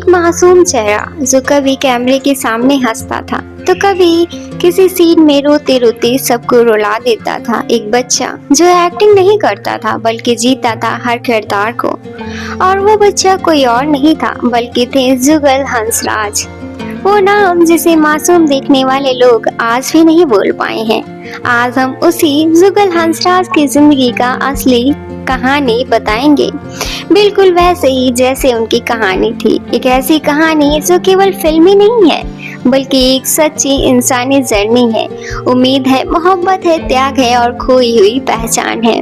एक मासूम चेहरा जो कभी कैमरे के सामने हंसता था तो कभी किसी सीन में रोते रोते सबको रुला देता था। एक बच्चा जो एक्टिंग नहीं करता था बल्कि जीता था हर किरदार को। और वो बच्चा कोई और नहीं था बल्कि थे जुगल हंसराज। वो नाम जिसे मासूम देखने वाले लोग आज भी नहीं बोल पाए हैं। आज हम उसी जुगल हंसराज की जिंदगी का असली कहानी बताएंगे, बिल्कुल वैसे ही जैसे उनकी कहानी थी। एक ऐसी कहानी जो केवल फिल्मी नहीं है बल्कि एक सच्ची इंसानी जर्नी है। उम्मीद है, मोहब्बत है, त्याग है और खोई हुई पहचान है।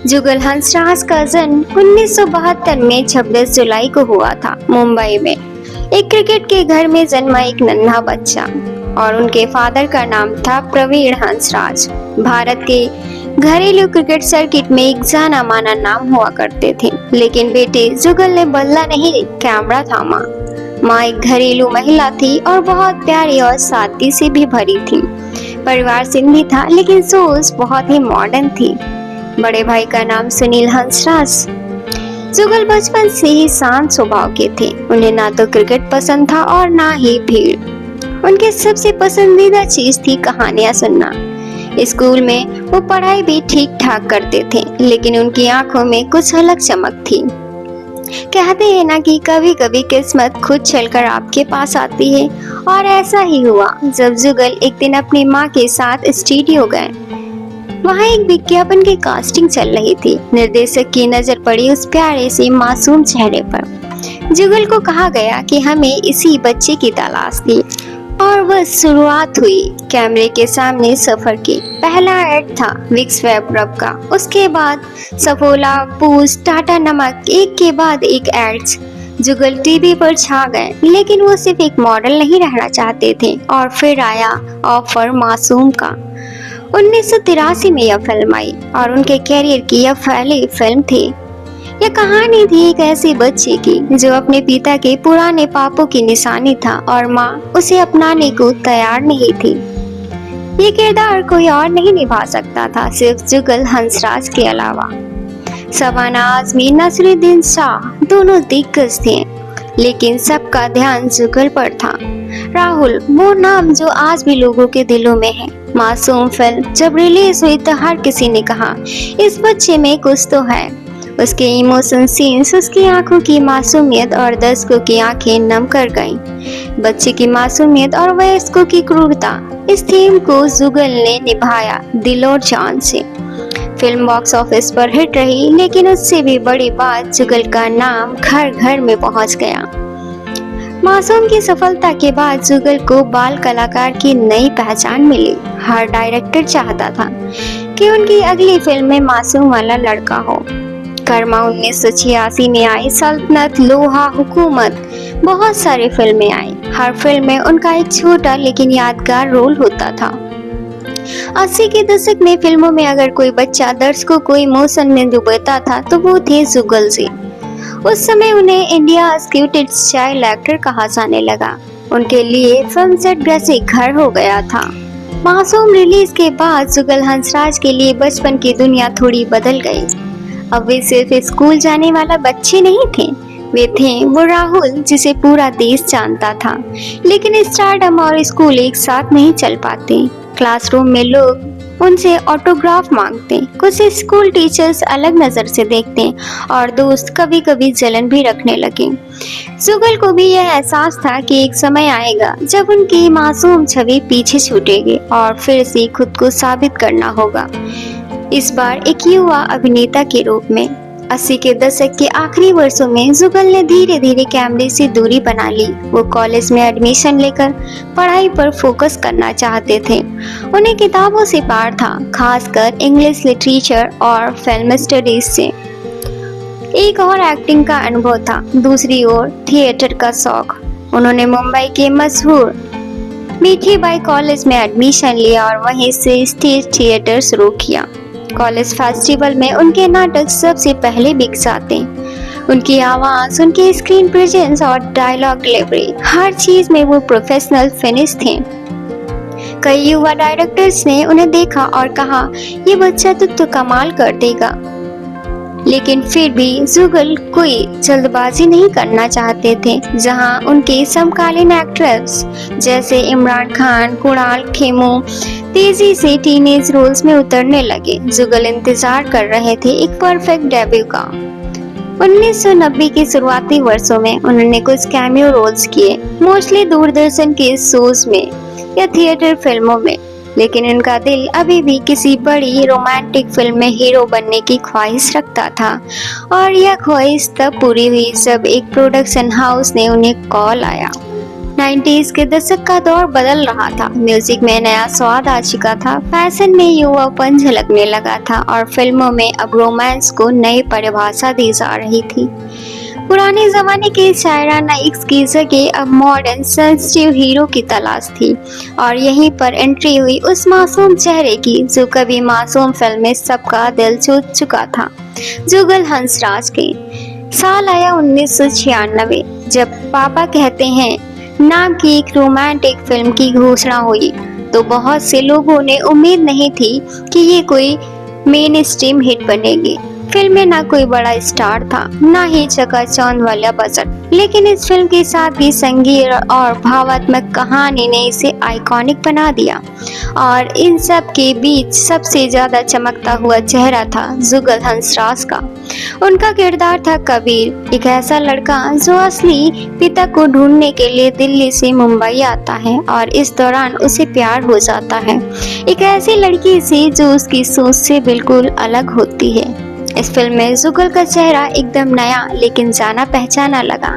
जुगल हंसराज का जन्म 1972 में 26 जुलाई को हुआ था मुंबई में। एक क्रिकेट के घर में जन्मा एक नन्हा बच्चा और उनके फादर का नाम था प्रवीण हंसराज। भारत के घरेलू क्रिकेट सर्किट में एक जाना माना नाम हुआ करते थे। लेकिन बेटे जुगल ने बदला नहीं, कैमरा थामा। माँ एक घरेलू महिला थी और बहुत प्यारी और सादगी से भी भरी थी। परिवार सिंधी था लेकिन सोच बहुत ही मॉडर्न थी। बड़े भाई का नाम सुनील हंसराज। जुगल बचपन से ही शांत स्वभाव के थे। उन्हें ना तो क्रिकेट पसंद था और ना ही भीड़। उनके सबसे पसंदीदा चीज थी कहानियां सुनना। स्कूल में वो पढ़ाई भी ठीक ठाक करते थे लेकिन उनकी आंखों में कुछ अलग चमक थी। कहते हैं ना कि कभी कभी किस्मत खुद चलकर आपके पास आती है, और ऐसा ही हुआ जब जुगल एक दिन अपनी माँ के साथ स्टूडियो गए। वहाँ एक विज्ञापन की कास्टिंग चल रही थी। निर्देशक की नजर पड़ी उस प्यारे से मासूम चेहरे पर। जुगल को कहा गया कि हमें इसी बच्चे की तलाश थी और बस शुरुआत हुई कैमरे के सामने सफर की। पहला ऐड था विक्स वेब रब का, उसके बाद सफोला, बूस्ट, टाटा नमक, एक के बाद एक एड्स। जुगल टीवी पर छा गए लेकिन वो सिर्फ एक मॉडल नहीं रहना चाहते थे। और फिर आया ऑफर मासूम का। 1983 में यह फिल्म आई और उनके कैरियर की यह पहली फिल्म थी। यह कहानी थी एक ऐसे बच्चे की जो अपने पिता के पुराने पापों की निशानी था और माँ उसे अपनाने को तैयार नहीं थी। ये किरदार कोई और नहीं निभा सकता था सिर्फ जुगल हंसराज के अलावा। शबाना आजमी, नसीरुद्दीन शाह दोनों दिग्गज थे लेकिन सबका ध्यान जुगल पर था। राहुल, वो नाम जो आज भी लोगों के दिलों में है। मासूम फिल्म जब रिलीज हुई तो हर किसी ने कहा इस बच्चे में कुछ तो है। उसके इमोशन सीन्स, उसकी आंखों की मासूमियत और दर्शकों की आंखें नम कर गईं। बच्चे की मासूमियत और वयस्कों की क्रूरता, इस थीम को जुगल ने निभाया दिल और जान से। फिल्म बॉक्स ऑफिस पर हिट रही लेकिन उससे भी बड़ी बात, जुगल का नाम घर घर में पहुंच गया। मासूम की सफलता के बाद जुगल को बाल कलाकार की नई पहचान मिली। हर डायरेक्टर चाहता था कि उनकी अगली फिल्म में मासूम वाला लड़का हो। कर्मा 1986 में आई, सल्तनत, लोहा, हुकूमत, बहुत सारी फिल्में आई। हर फिल्म में उनका एक छोटा लेकिन यादगार रोल होता था। 80 के दशक में फिल्मों में अगर कोई बच्चा दर्शकों को इमोशन में डुबाता था तो वो थे जुगल जी। उस समय उन्हें इंडिया क्यूटेस्ट चाइल्ड एक्टर कहा जाने लगा। उनके लिए फिल्म सेट जैसे घर हो गया था। मासूम रिलीज के बाद जुगल हंसराज के लिए बचपन की दुनिया थोड़ी बदल गई। अब वे सिर्फ स्कूल जाने वाला बच्चे नहीं थे, वे थे वो राहुल जिसे पूरा देश जानता था। लेकिन स्टारडम और स्कूल एक साथ नहीं चल पाते। क्लासरूम में लोग उनसे ऑटोग्राफ मांगते, कुछ स्कूल टीचर्स अलग नजर से देखते और दोस्त कभी कभी जलन भी रखने लगे। जुगल को भी यह एहसास था कि एक समय आएगा जब उनकी मासूम छवि पीछे छूटेगी और फिर से खुद को साबित करना होगा, इस बार एक युवा अभिनेता के रूप में। 80 के दशक के आखिरी वर्षों में जुगल ने धीरे धीरे कैमरे से दूरी बना ली। वो कॉलेज में एडमिशन लेकर पढ़ाई पर फोकस करना चाहते थे। उन्हें किताबों से प्यार था, खासकर इंग्लिश लिटरेचर और फिल्म स्टडीज से। एक और एक्टिंग का अनुभव था, दूसरी ओर थिएटर का शौक। उन्होंने मुंबई के मशहूर मीठी बाई कॉलेज में एडमिशन लिया और वहीं से स्टेज थिएटर शुरू किया। कॉलेज फेस्टिवल में उनके नाटक सबसे पहले बिक जाते। उनकी आवाज, उनकी स्क्रीन प्रेजेंस और डायलॉग डिलीवरी, हर चीज में वो प्रोफेशनल फिनिश थे। कई युवा डायरेक्टर्स ने उन्हें देखा और कहा ये बच्चा तो कमाल कर देगा। लेकिन फिर भी जुगल कोई जल्दबाजी नहीं करना चाहते थे। जहां उनके समकालीन एक्ट्रेस जैसे इमरान खान, कुणाल खेमू तेजी से टीनेज रोल्स में उतरने लगे, जुगल इंतजार कर रहे थे एक परफेक्ट डेब्यू का। 1990 के शुरुआती वर्षों में उन्होंने कुछ कैमियो रोल्स किए, मोस्टली दूरदर्शन के शोज में या थिएटर फिल्मों में, लेकिन उनका दिल अभी भी किसी बड़ी रोमांटिक फिल्म में हीरो बनने की ख्वाहिश रखता था। और यह ख्वाहिश तब पूरी हुई जब एक प्रोडक्शन हाउस ने उन्हें कॉल आया। 90s के दशक का दौर बदल रहा था, म्यूजिक में नया स्वाद आ चुका था, फैशन में युवापन झलकने लगा था और फिल्मों में अब रोमांस को नई परिभाषा दी जा रही थी। पुराने जमाने के शायराना इश्क की जगह अब मॉडर्न सेंसिटिव हीरो की तलाश थी और यहीं पर एंट्री हुई उस मासूम चेहरे की जो कभी मासूम फिल्म में सबका दिल जीत चुका था, जुगल हंसराज के। साल आया 1996 जब पापा कहते हैं नाम की एक रोमांटिक फिल्म की घोषणा हुई, तो बहुत से लोगों ने उम्मीद नहीं थी कि ये कोई मेन स्ट्रीम हिट बनेगी। फिल्म में ना कोई बड़ा स्टार था, ना ही चकाचौंध वाला बजट, लेकिन इस फिल्म के साथ भी संगीत और भावात्मक कहानी ने इसे आइकॉनिक बना दिया। और इन सब के बीच सबसे ज्यादा चमकता हुआ चेहरा था जुगल हंसराज का। उनका किरदार था कबीर, एक ऐसा लड़का जो असली पिता को ढूंढने के लिए दिल्ली से मुंबई आता है और इस दौरान उसे प्यार हो जाता है एक ऐसी लड़की से जो उसकी सोच से बिल्कुल अलग होती है। इस फिल्म में जुगल का चेहरा एकदम नया लेकिन जाना पहचाना लगा।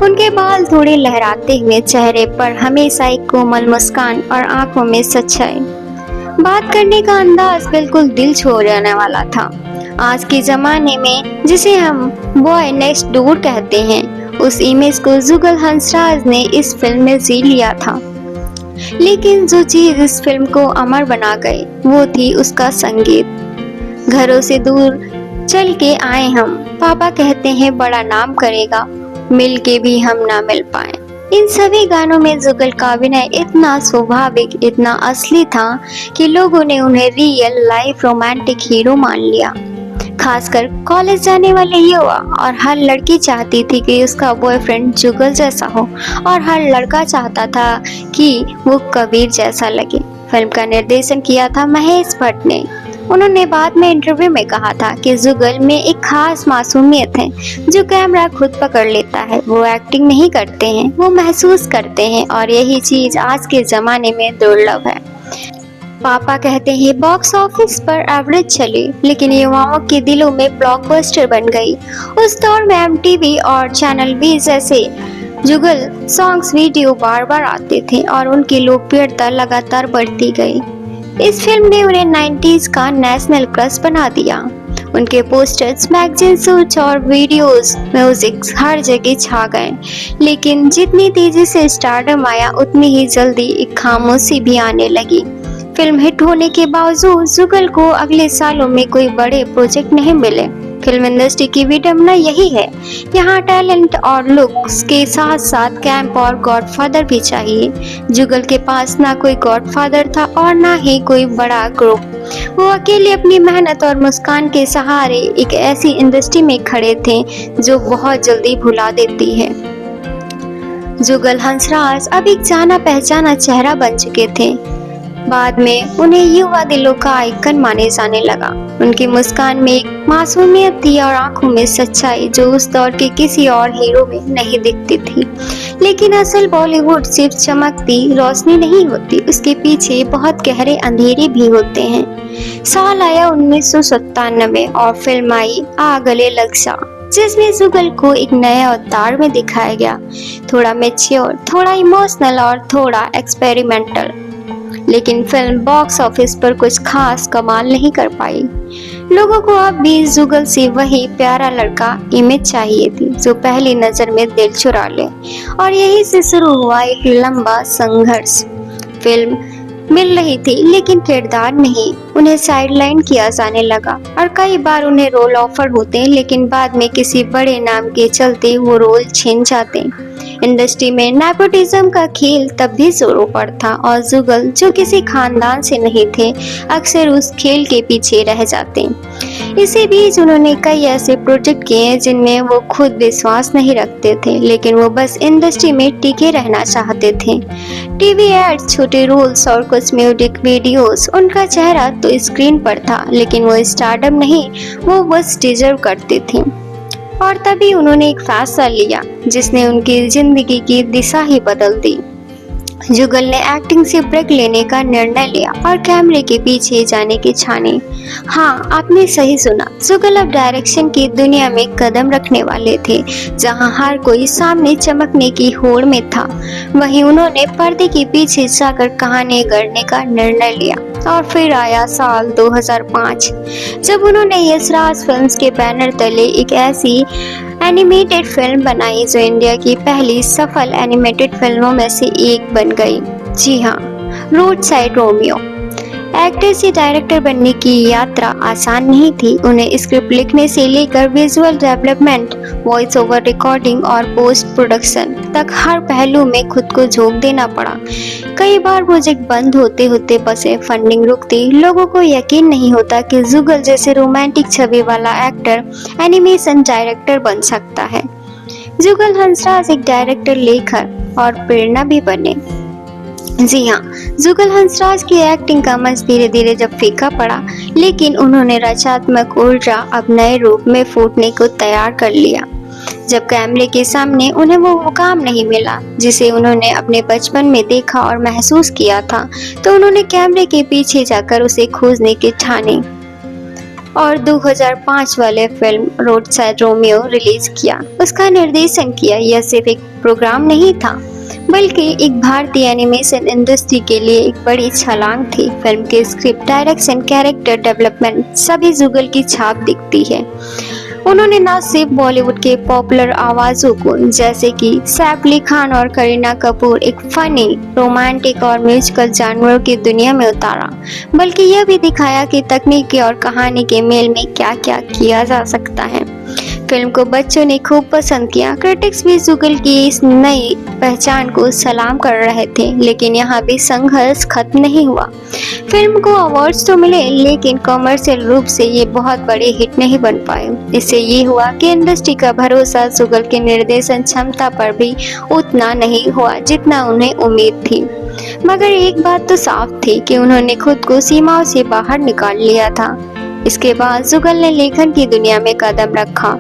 उनके बाल थोड़े लहराते हुए, चेहरे पर हमेशा एक कोमल मुस्कान और आंखों में सच्चाई। बात करने का अंदाज बिल्कुल दिल छू जाने वाला था। आज के जमाने में जिसे हम बॉय नेक्स्ट डोर कहते हैं, उस इमेज को जुगल हंसराज ने इस फिल्म में जी लिया था। लेकिन जो चीज इस फिल्म को अमर बना गई वो थी उसका संगीत। घरों से दूर चल के आए हम, पापा कहते हैं बड़ा नाम करेगा, मिल के भी हम ना मिल पाए। इन सभी गानों में जुगल का अभिनय इतना स्वाभाविक, इतना असली था कि लोगों ने उन्हें रियल लाइफ रोमांटिक हीरो मान लिया। खासकर कॉलेज जाने वाले युवा और हर लड़की चाहती थी कि उसका बॉयफ्रेंड जुगल जैसा हो और हर लड़का चाहता था कि वो कबीर जैसा लगे। फिल्म का निर्देशन किया था महेश भट्ट ने। उन्होंने बाद में इंटरव्यू में कहा था कि जुगल में एक खास मासूमियत है जो कैमरा खुद पकड़ लेता है। वो एक्टिंग नहीं करते हैं, वो महसूस करते हैं और यही चीज आज के जमाने में दुर्लभ है। पापा कहते हैं बॉक्स ऑफिस पर एवरेज चली, लेकिन युवाओं के दिलों में ब्लॉकबस्टर बन गई। उस दौर में MTV और चैनल V जैसे जुगल सॉन्ग्स वीडियो बार बार आते थे और उनकी लोकप्रियता लगातार बढ़ती गई। इस फिल्म ने उन्हें 90s का नेशनल क्रश बना दिया। उनके पोस्टर्स, मैगजीन, सूट्स और वीडियोस, म्यूजिक हर जगह छा गए। लेकिन जितनी तेजी से स्टारडम आया उतनी ही जल्दी एक खामोशी भी आने लगी। फिल्म हिट होने के बावजूद जुगल को अगले सालों में कोई बड़े प्रोजेक्ट नहीं मिले। फिल्म इंडस्ट्री की विडंबना यही है, यहाँ टैलेंट और लुक्स के साथ साथ कैंप और गॉडफादर भी चाहिए। जुगल के पास ना कोई गॉडफादर था और ना ही कोई बड़ा ग्रुप। वो अकेले अपनी मेहनत और मुस्कान के सहारे एक ऐसी इंडस्ट्री में खड़े थे जो बहुत जल्दी भुला देती है। जुगल हंसराज अब एक जाना पहचाना चेहरा बन चुके थे। बाद में उन्हें युवा दिलों का आइकन माने जाने लगा। उनकी मुस्कान में एक मासूमियत थी और आंखों में सच्चाई जो उस दौर के किसी और हीरो में नहीं दिखती थी। लेकिन असल बॉलीवुड सिर्फ चमकती रोशनी नहीं होती, उसके पीछे बहुत गहरे अंधेरे भी होते हैं। साल आया 1997 और फिल्म आई आ गले लग जा, जिसमें जुगल को एक नए अवतार में दिखाया गया। थोड़ा मैच्योर, थोड़ा इमोशनल और थोड़ा एक्सपेरिमेंटल। लेकिन फिल्म बॉक्स ऑफिस पर कुछ खास कमाल नहीं कर पाई। लोगों को अब भी जुगल से वही प्यारा लड़का इमेज चाहिए थी जो पहली नजर में दिल चुरा ले, और यही से शुरू हुआ एक लंबा संघर्ष। फिल्म मिल रही थी लेकिन किरदार नहीं, उन्हें साइडलाइन किया जाने लगा और कई बार उन्हें रोल ऑफर होते लेकिन बाद में किसी बड़े नाम के चलते वो रोल छिन जाते। इंडस्ट्री में नेपोटिज्म का खेल तब भी जोरों पर था और जुगल, जो किसी खानदान से नहीं थे, अक्सर उस खेल के पीछे रह जाते। इसी बीच उन्होंने कई ऐसे प्रोजेक्ट किए जिनमें वो खुद विश्वास नहीं रखते थे, लेकिन वो बस इंडस्ट्री में टिके रहना चाहते थे। टीवी एड्स, छोटे रोल्स और कुछ म्यूजिक वीडियोस, उनका चेहरा तो स्क्रीन पर था, लेकिन वो स्टारडम नहीं, वो बस डिजर्व करते थे। और तभी उन्होंने एक फैसला लिया जिसने उनकी जिंदगी की दिशा ही बदल दी। जुगल ने एक्टिंग से ब्रेक लेने का निर्णय लिया और कैमरे के पीछे जाने की ठानी। हाँ, आपने सही सुना, जुगल अब डायरेक्शन की दुनिया में कदम रखने वाले थे, जहां हर कोई सामने चमकने की होड़ में था। वहीं उन्होंने पर्दे के पीछे जाकर कहानी गढ़ने का निर्णय लिया। और फिर आया साल 2005, जब उन्होंने यशराज फिल्म्स के बैनर तले एक ऐसी एनिमेटेड फिल्म बनाई जो इंडिया की पहली सफल एनिमेटेड फिल्मों में से एक बन गई। जी हाँ, रोड साइड रोमियो। एक्टर से डायरेक्टर बनने की यात्रा आसान नहीं थी। उन्हें स्क्रिप्ट लिखने से लेकर visual development, voice over recording और पोस्ट प्रोडक्शन तक हर पहलू में खुद को झोंक देना पड़ा। कई बार प्रोजेक्ट बंद होते होते बसे, फंडिंग रुकती, लोगों को यकीन नहीं होता कि जुगल जैसे रोमांटिक छवि वाला एक्टर एनिमेशन डायरेक्टर बन सकता है। जुगल हंसराज एक डायरेक्टर, लेखक और प्रेरणा भी बने। जी हाँ, जुगल हंसराज की एक्टिंग का मंच धीरे धीरे जब फीका पड़ा, लेकिन उन्होंने रचनात्मक ऊर्जा अब नए रूप में फूटने को तैयार कर लिया। जब कैमरे के सामने उन्हें वो मुकाम नहीं मिला जिसे उन्होंने अपने बचपन में देखा और महसूस किया था, तो उन्होंने कैमरे के पीछे जाकर उसे खोजने की ठानी और 2005 वाले film road side Romeo release किया। उसका निर्देशन किया। यह सिर्फ एक प्रोग्राम नहीं था, बल्कि एक भारतीय एनिमेशन इंडस्ट्री के लिए एक बड़ी छलांग थी। फिल्म के स्क्रिप्ट, डायरेक्शन, कैरेक्टर डेवलपमेंट सभी जुगल की छाप दिखती है। उन्होंने न सिर्फ बॉलीवुड के पॉपुलर आवाजों को, जैसे कि सैफ अली खान और करीना कपूर, एक फनी, रोमांटिक और म्यूजिकल जानवरों की दुनिया में उतारा, बल्कि यह भी दिखाया कि तकनीक और कहानी के मेल में क्या क्या किया जा सकता है। फिल्म को बच्चों ने खूब पसंद किया। क्रिटिक्स भी जुगल की इस नई पहचान को सलाम कर रहे थे, लेकिन यहाँ भी संघर्ष खत्म नहीं हुआ। फिल्म को अवार्ड्स तो मिले, लेकिन कमर्शियल रूप से ये बहुत बड़े हिट नहीं बन पाए। इससे ये हुआ कि इंडस्ट्री का भरोसा जुगल के निर्देशन क्षमता पर भी उतना नहीं हुआ जितना उन्हें उम्मीद थी। मगर एक बात तो साफ थी कि उन्होंने खुद को सीमाओं से बाहर निकाल लिया था। इसके बाद जुगल ने लेखन की दुनिया में कदम रखा।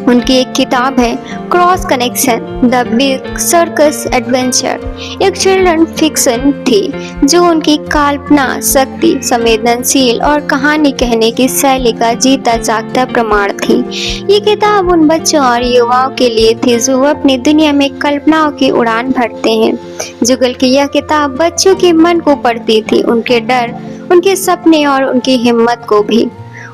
उनकी एक किताब है cross connection, the big circus adventure, एक चिल्ड्रन फिक्शन थी जो उनकी कल्पना शक्ति, संवेदनशील और कहानी कहने की शैली का जीता जागता प्रमाण थी। ये किताब उन बच्चों और युवाओं के लिए थी जो अपनी दुनिया में कल्पनाओं की उड़ान भरते हैं। जुगल की यह किताब बच्चों के मन को पढ़ती थी, उनके डर, उनके सपने और उनकी हिम्मत को भी।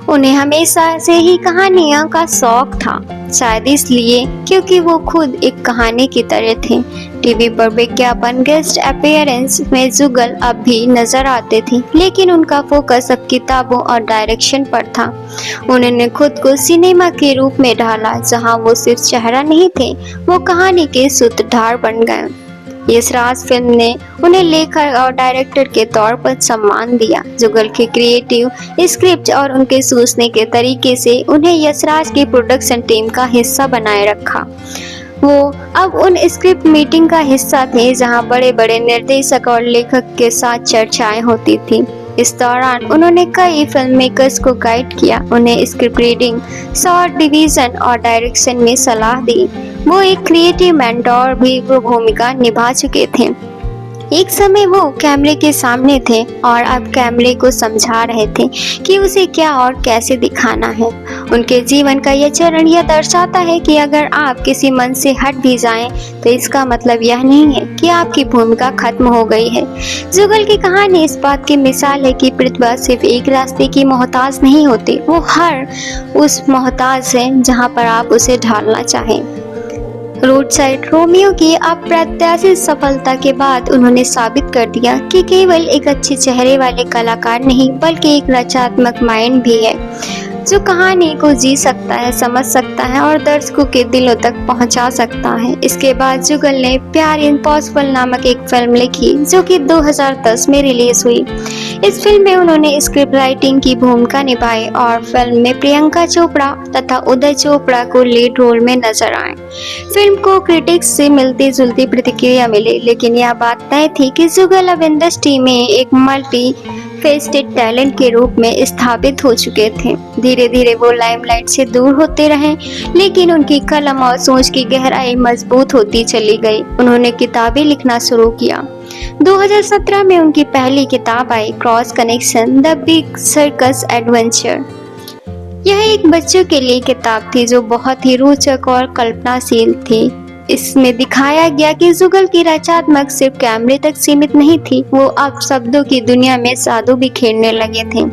उन्हें हमेशा से ही कहानियों का शौक था, शायद इसलिए क्योंकि वो खुद एक कहानी की तरह थे। टीवी पर विज्ञापन, गेस्ट अपीयरेंस में जुगल अब भी नजर आते थे, लेकिन उनका फोकस अब किताबों और डायरेक्शन पर था। उन्होंने खुद को सिनेमा के रूप में ढाला, जहां वो सिर्फ चेहरा नहीं थे, वो कहानी के सूत्रधार बन गए। यशराज फिल्म ने उन्हें लेखक और डायरेक्टर के तौर पर सम्मान दिया। जुगल के क्रिएटिव स्क्रिप्ट और उनके सोचने के तरीके से उन्हें यशराज की प्रोडक्शन टीम का हिस्सा बनाए रखा। वो अब उन स्क्रिप्ट मीटिंग का हिस्सा थे जहां बड़े बड़े निर्देशक और लेखक के साथ चर्चाएं होती थी। इस दौरान उन्होंने कई फिल्म मेकर्स को गाइड किया, उन्हें स्क्रिप्ट रीडिंग, शॉट डिवीजन और डायरेक्शन में सलाह दी। वो एक क्रिएटिव मेंटोर भी वो भूमिका निभा चुके थे। एक समय वो कैमरे के सामने थे और अब कैमरे को समझा रहे थे कि उसे क्या और कैसे दिखाना है। उनके जीवन का यह चरण यह दर्शाता है कि अगर आप किसी मन से हट भी जाएं, तो इसका मतलब यह नहीं है कि आपकी भूमिका खत्म हो गई है। जुगल की कहानी इस बात की मिसाल है कि प्रतिभा सिर्फ एक रास्ते की मोहताज नहीं होती, वो हर उस मोहताज है जहाँ पर आप उसे ढालना चाहें। रोड साइड रोमियो की अप्रत्याशित सफलता के बाद उन्होंने साबित कर दिया कि केवल एक अच्छे चेहरे वाले कलाकार नहीं, बल्कि एक रचनात्मक माइंड भी है। जो कहानी को जी सकता है, समझ सकता है और दर्शकों के दिलों तक पहुंचा सकता है। इसके बाद जुगल ने प्यार इम्पॉसिबल नामक एक फिल्म लिखी जो कि 2010 में रिलीज हुई। इस फिल्म में उन्होंने स्क्रिप्ट राइटिंग की भूमिका निभाई और फिल्म में प्रियंका चोपड़ा तथा उदय चोपड़ा को लीड रोल में नजर आए। फिल्म को क्रिटिक्स से मिलती जुलती प्रतिक्रिया मिली, लेकिन यह बात तय थी कि जुगल अब इंडस्ट्री में एक मल्टी फेस्टेड टैलेंट के रूप में स्थापित हो चुके थे। धीरे धीरे वो लाइमलाइट से दूर होते रहे, लेकिन उनकी कलम और सोच की गहराई मजबूत होती चली गई। उन्होंने किताबें लिखना शुरू किया। 2017 में उनकी पहली किताब आई, cross connection the big circus adventure. यह एक बच्चों के लिए किताब थी जो बहुत ही रोचक और कल्पनाशील थी। इसमें दिखाया गया कि जुगल की रचनात्मक सिर्फ कैमरे तक सीमित नहीं थी, वो अब शब्दों की दुनिया में जादू भी खेलने लगे थे।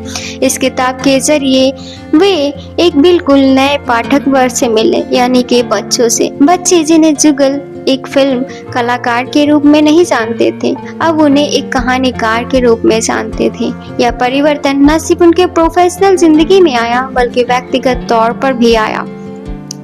इस किताब के जरिए वे एक बिल्कुल नए पाठक वर्ग से मिले, यानी कि बच्चों से। बच्चे जिन्हें जुगल एक फिल्म कलाकार के रूप में नहीं जानते थे, अब उन्हें एक कहानीकार के रूप में जानते थे। यह परिवर्तन न सिर्फ उनके प्रोफेशनल जिंदगी में आया बल्कि व्यक्तिगत तौर पर भी आया।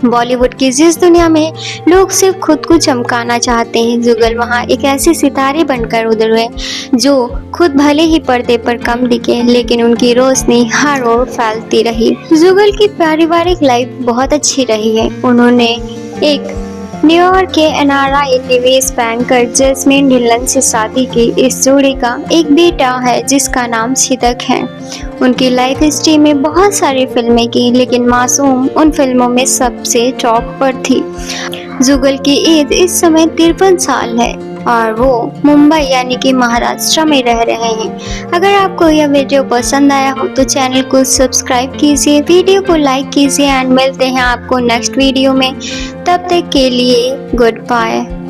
बॉलीवुड की जिस दुनिया में लोग सिर्फ खुद को चमकाना चाहते हैं, जुगल वहाँ एक ऐसे सितारे बनकर उभरे जो खुद भले ही पर्दे पर कम दिखे, लेकिन उनकी रोशनी हर ओर फैलती रही। जुगल की पारिवारिक लाइफ बहुत अच्छी रही है। उन्होंने एक न्यूयॉर्क के एनआरआई निवेश बैंकर जैस्मिन ढिल्लन से शादी की। इस जोड़ी का एक बेटा है जिसका नाम सिदक है। उनकी लाइफ हिस्ट्री में बहुत सारी फिल्में की, लेकिन मासूम उन फिल्मों में सबसे टॉप पर थी। जुगल की एज इस समय 53 साल है और वो मुंबई यानी कि महाराष्ट्र में रह रहे हैं। अगर आपको यह वीडियो पसंद आया हो तो चैनल को सब्सक्राइब कीजिए, वीडियो को लाइक कीजिए एंड मिलते हैं आपको नेक्स्ट वीडियो में। तब तक के लिए गुड बाय।